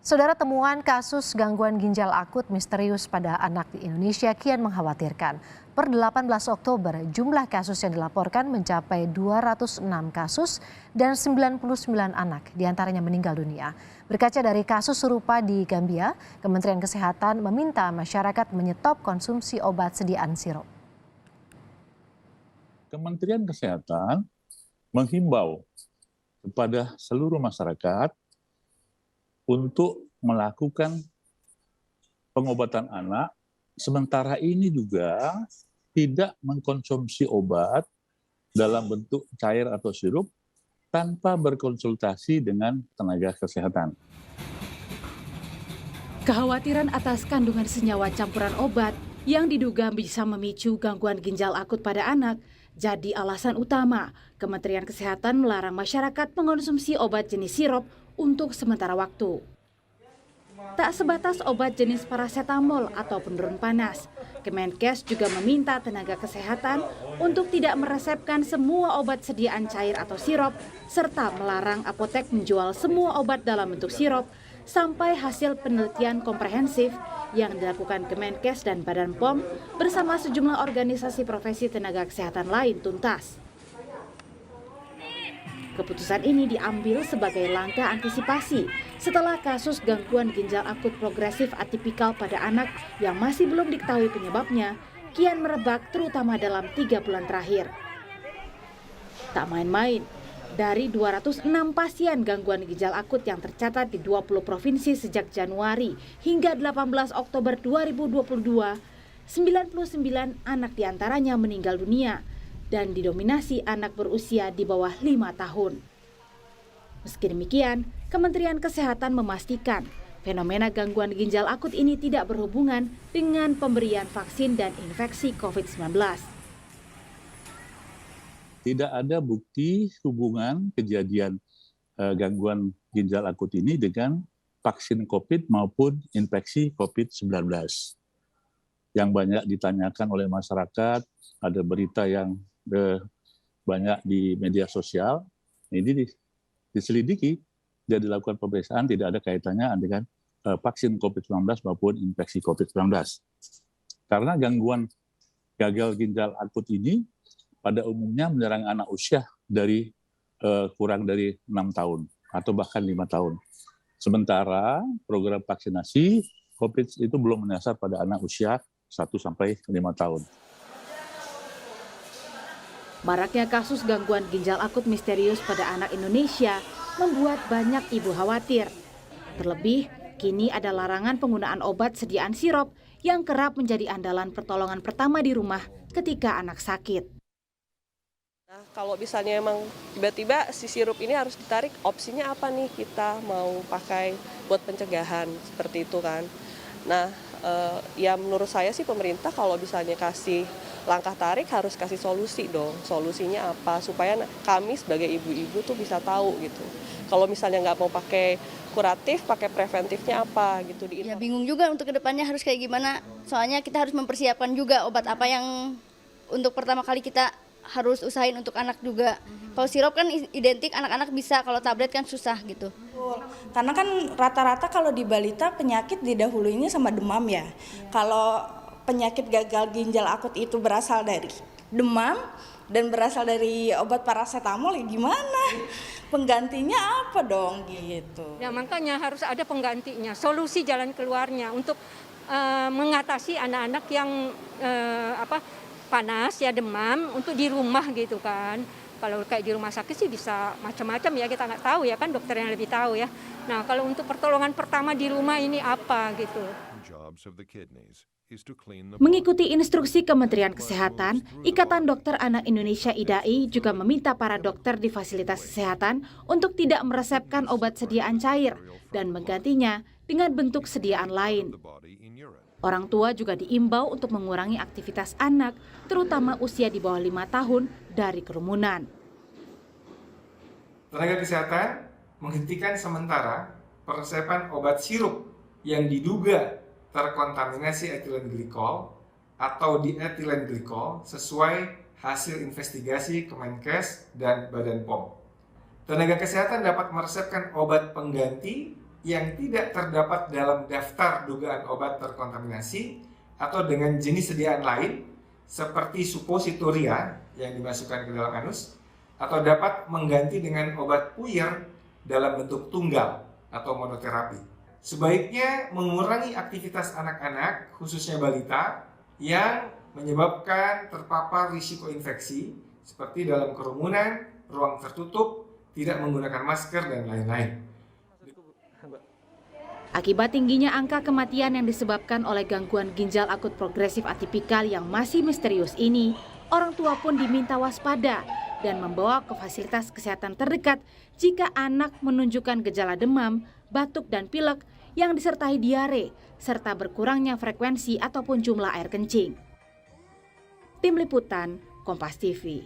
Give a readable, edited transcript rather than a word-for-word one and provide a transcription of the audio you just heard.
Saudara, temuan kasus gangguan ginjal akut misterius pada anak di Indonesia kian mengkhawatirkan. Per 18 Oktober, jumlah kasus yang dilaporkan mencapai 206 kasus dan 99 anak diantaranya meninggal dunia. Berkaca dari kasus serupa di Gambia, Kementerian Kesehatan meminta masyarakat menyetop konsumsi obat sediaan sirup. Kementerian Kesehatan menghimbau kepada seluruh masyarakat untuk melakukan pengobatan anak, sementara ini juga tidak mengkonsumsi obat dalam bentuk cair atau sirup tanpa berkonsultasi dengan tenaga kesehatan. Kekhawatiran atas kandungan senyawa campuran obat yang diduga bisa memicu gangguan ginjal akut pada anak jadi alasan utama Kementerian Kesehatan melarang masyarakat mengonsumsi obat jenis sirup untuk sementara waktu. Tak sebatas obat jenis parasetamol atau penurun panas, Kemenkes juga meminta tenaga kesehatan untuk tidak meresepkan semua obat sediaan cair atau sirup, serta melarang apotek menjual semua obat dalam bentuk sirup sampai hasil penelitian komprehensif yang dilakukan Kemenkes dan Badan POM bersama sejumlah organisasi profesi tenaga kesehatan lain tuntas. Keputusan ini diambil sebagai langkah antisipasi setelah kasus gangguan ginjal akut progresif atipikal pada anak yang masih belum diketahui penyebabnya kian merebak terutama dalam 3 bulan terakhir. Tak main-main, dari 206 pasien gangguan ginjal akut yang tercatat di 20 provinsi sejak Januari hingga 18 Oktober 2022, 99 anak diantaranya meninggal dunia dan didominasi anak berusia di bawah 5 tahun. Meski demikian, Kementerian Kesehatan memastikan fenomena gangguan ginjal akut ini tidak berhubungan dengan pemberian vaksin dan infeksi COVID-19. Tidak ada bukti hubungan kejadian gangguan ginjal akut ini dengan vaksin COVID maupun infeksi COVID-19. Yang banyak ditanyakan oleh masyarakat, ada berita yang banyak di media sosial, ini diselidiki dan dilakukan pemeriksaan, tidak ada kaitannya dengan vaksin COVID-19 maupun infeksi COVID-19. Karena gangguan gagal ginjal akut ini pada umumnya menyerang anak usia dari kurang dari 6 tahun atau bahkan 5 tahun. Sementara program vaksinasi COVID itu belum menyasar pada anak usia 1-5 tahun. Maraknya kasus gangguan ginjal akut misterius pada anak Indonesia membuat banyak ibu khawatir. Terlebih, kini ada larangan penggunaan obat sediaan sirup yang kerap menjadi andalan pertolongan pertama di rumah ketika anak sakit. Nah, kalau misalnya emang tiba-tiba si sirup ini harus ditarik, opsinya apa nih kita mau pakai buat pencegahan seperti itu kan. Nah, ya menurut saya sih pemerintah kalau misalnya kasih langkah tarik harus kasih solusi dong. Solusinya apa? Supaya kami sebagai ibu-ibu tuh bisa tahu gitu. Kalau misalnya nggak mau pakai kuratif, pakai preventifnya apa gitu. Ya bingung juga untuk kedepannya harus kayak gimana. Soalnya kita harus mempersiapkan juga obat apa yang untuk pertama kali kita harus usahain untuk anak juga. Kalau sirup kan identik anak-anak bisa, kalau tablet kan susah gitu. Karena kan rata-rata kalau di balita penyakit didahulunya sama demam ya. Kalau penyakit gagal ginjal akut itu berasal dari demam dan berasal dari obat parasetamol, ya gimana? Penggantinya apa dong gitu. Ya makanya harus ada penggantinya, solusi jalan keluarnya untuk mengatasi anak-anak yang panas ya demam untuk di rumah gitu kan. Kalau kayak di rumah sakit sih bisa macam-macam ya, kita nggak tahu ya kan, dokter yang lebih tahu ya. Nah kalau untuk pertolongan pertama di rumah ini apa gitu. Mengikuti instruksi Kementerian Kesehatan, Ikatan Dokter Anak Indonesia IDAI juga meminta para dokter di fasilitas kesehatan untuk tidak meresepkan obat sediaan cair dan menggantinya dengan bentuk sediaan lain. Orang tua juga diimbau untuk mengurangi aktivitas anak, terutama usia di bawah 5 tahun, dari kerumunan. Tenaga kesehatan menghentikan sementara peresepan obat sirup yang diduga terkontaminasi etilen glikol atau dietilen glikol sesuai hasil investigasi Kemenkes dan Badan POM. Tenaga kesehatan dapat meresepkan obat pengganti yang tidak terdapat dalam daftar dugaan obat terkontaminasi atau dengan jenis sediaan lain seperti suppositoria yang dimasukkan ke dalam anus, atau dapat mengganti dengan obat puyer dalam bentuk tunggal atau monoterapi. Sebaiknya mengurangi aktivitas anak-anak, khususnya balita, yang menyebabkan terpapar risiko infeksi seperti dalam kerumunan, ruang tertutup, tidak menggunakan masker, dan lain-lain. Akibat tingginya angka kematian yang disebabkan oleh gangguan ginjal akut progresif atipikal yang masih misterius ini, orang tua pun diminta waspada dan membawa ke fasilitas kesehatan terdekat jika anak menunjukkan gejala demam, batuk, dan pilek yang disertai diare, serta berkurangnya frekuensi ataupun jumlah air kencing. Tim Liputan, Kompas TV.